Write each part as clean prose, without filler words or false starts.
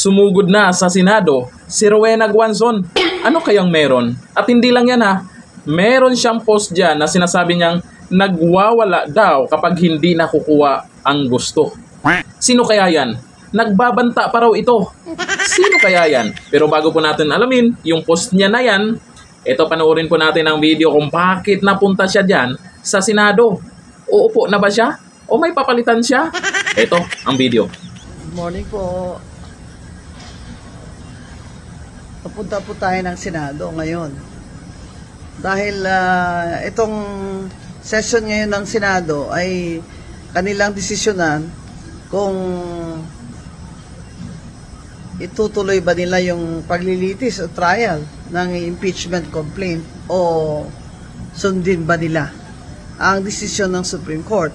Sumugod na sa Senado si Rowena Guanzon. Ano kayang meron? At hindi lang yan ha. Meron siyang post dyan na sinasabi niyang nagwawala daw kapag hindi nakukuha ang gusto. Sino kaya yan? Nagbabanta pa raw ito. Sino kaya yan? Pero bago po natin alamin yung post niya na yan, ito panoorin po natin ang video kung bakit napunta siya dyan sa Senado. Uupo na ba siya? O may papalitan siya? Ito ang video. Good morning po. Papunta po tayo ng Senado ngayon. Dahil itong session ngayon ng Senado ay kanilang desisyonan kung itutuloy ba nila yung paglilitis o trial ng impeachment complaint o sundin ba nila ang desisyon ng Supreme Court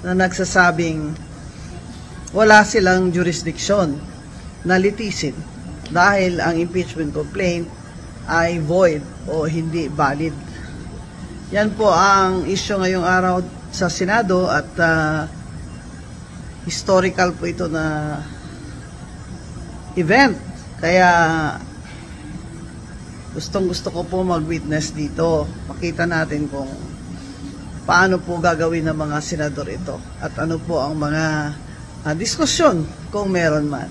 na nagsasabing wala silang jurisdiction na litisin dahil ang impeachment complaint ay void o hindi valid. Yan po ang issue ngayong araw sa Senado at historical po ito na event. Kaya gustong-gusto ko po mag-witness dito. Makita natin kung paano po gagawin ng mga senador ito at ano po ang mga diskusyon kung meron man.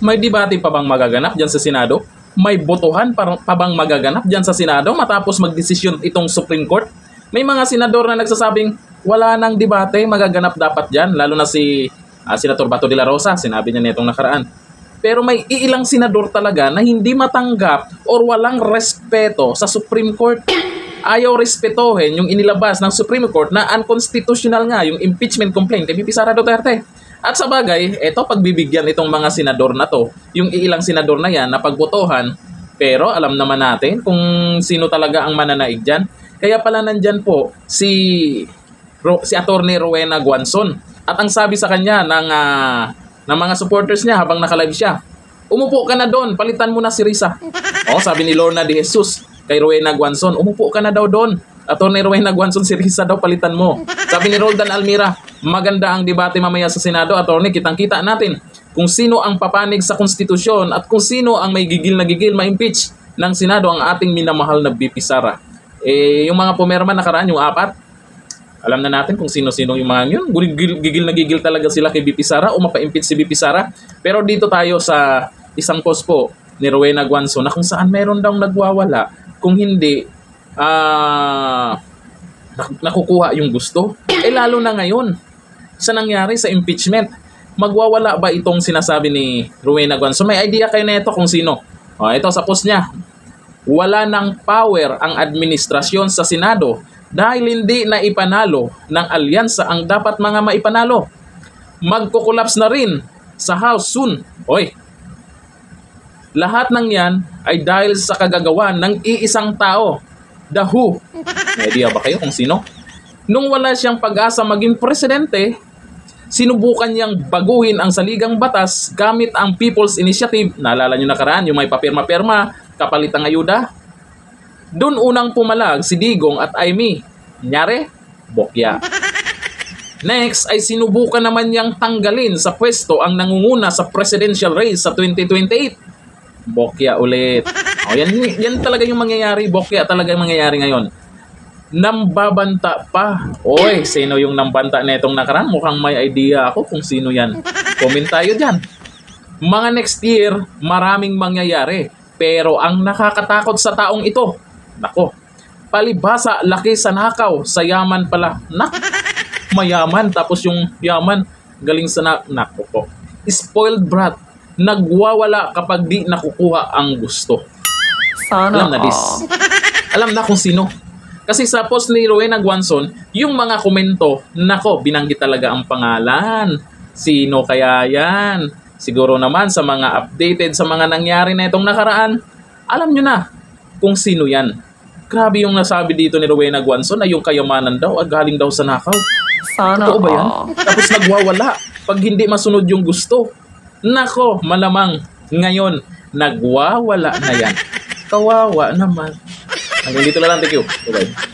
May debate pa bang magaganap dyan sa Senado? May botohan pa bang magaganap dyan sa Senado matapos magdesisyon itong Supreme Court? May mga senador na nagsasabing wala nang debate magaganap dapat dyan, lalo na si Senator Bato de la Rosa, sinabi niya nitong nakaraan. Pero may iilang senador talaga na hindi matanggap or walang respeto sa Supreme Court. Ayaw respetohin yung inilabas ng Supreme Court na unconstitutional nga yung impeachment complaint kay VP Sara Duterte. At sa bagay, eto pagbibigyan itong mga senador na to, yung iilang senador na yan na pagbotohan, pero alam naman natin kung sino talaga ang mananaig dyan. Kaya pala nandyan po si Attorney Rowena Guanzon. At ang sabi sa kanya ng mga supporters niya habang nakalive siya, umupo ka na doon, palitan mo na si Risa. O, sabi ni Lorna de Jesus kay Rowena Guanzon, umupo ka na daw doon. Attorney Rowena Guanzon, si Risa daw palitan mo. Sabi ni Roldan Almira, maganda ang debate mamaya sa Senado, Attorney, kitang-kita natin kung sino ang papanig sa konstitusyon at kung sino ang may gigil na gigil ma-impeach ng Senado ang ating minamahal na VP Sara. Yung mga pumerma nakaraan, yung 4, alam na natin kung sino-sino yung mga yun. Gigil na gigil talaga sila kay VP Sara o mapa-impeach si VP Sara. Pero dito tayo sa isang post po ni Rowena Guanzon na kung saan meron daw nagwawala kung hindi nakukuha yung gusto. Lalo na ngayon sa nangyari sa impeachment, magwawala ba itong sinasabi ni Rowena Guanzon? May idea kayo na ito kung sino. Ito sa post niya, wala ng power ang administrasyon sa Senado dahil hindi na ipanalo ng alyansa ang dapat mga maipanalo. Magkukulaps na rin sa House soon. Lahat ng yan ay dahil sa kagagawan ng iisang tao, the WHO. May idea ba kayo kung sino? Nung wala siyang pag-asa maging presidente, sinubukan niyang baguhin ang saligang batas gamit ang People's Initiative. Naalala niyo nakaraan, yung may papirma-pirma, kapalitang ayuda. Doon unang pumalag si Digong at Amy. Nyari, bokya. Next ay sinubukan naman niyang tanggalin sa pwesto ang nangunguna sa presidential race sa 2028. Bokya ulit. Yan talaga yung mangyayari. Bokya talaga yung mangyayari ngayon. Nambabanta pa. Sino yung nambanta na itong nakaraan? Mukhang may idea ako kung sino yan. Comment tayo dyan. Mga next year, maraming mangyayari. Pero ang nakakatakot sa taong ito, nako, palibhasa, laki sa nakaw, sa yaman pala. Mayaman, tapos yung yaman, galing sa nako po. Spoiled brat. Nagwawala kapag di nakukuha ang gusto. Sana. Alam na kung sino. Kasi sa post ni Rowena Guanzon, yung mga komento, nako, binanggit talaga ang pangalan. Sino kaya yan? Siguro naman sa mga updated sa mga nangyari na itong nakaraan, alam nyo na kung sino yan. Grabe yung nasabi dito ni Rowena Guanzon na yung kayamanan daw at galing daw sa nakaw. Sana. Totoo ba yan? Tapos nagwawala pag hindi masunod yung gusto. Nako, malamang ngayon nagwawala na yan. Kawawa naman. Hanggang dito na lang. Thank you. Bye-bye.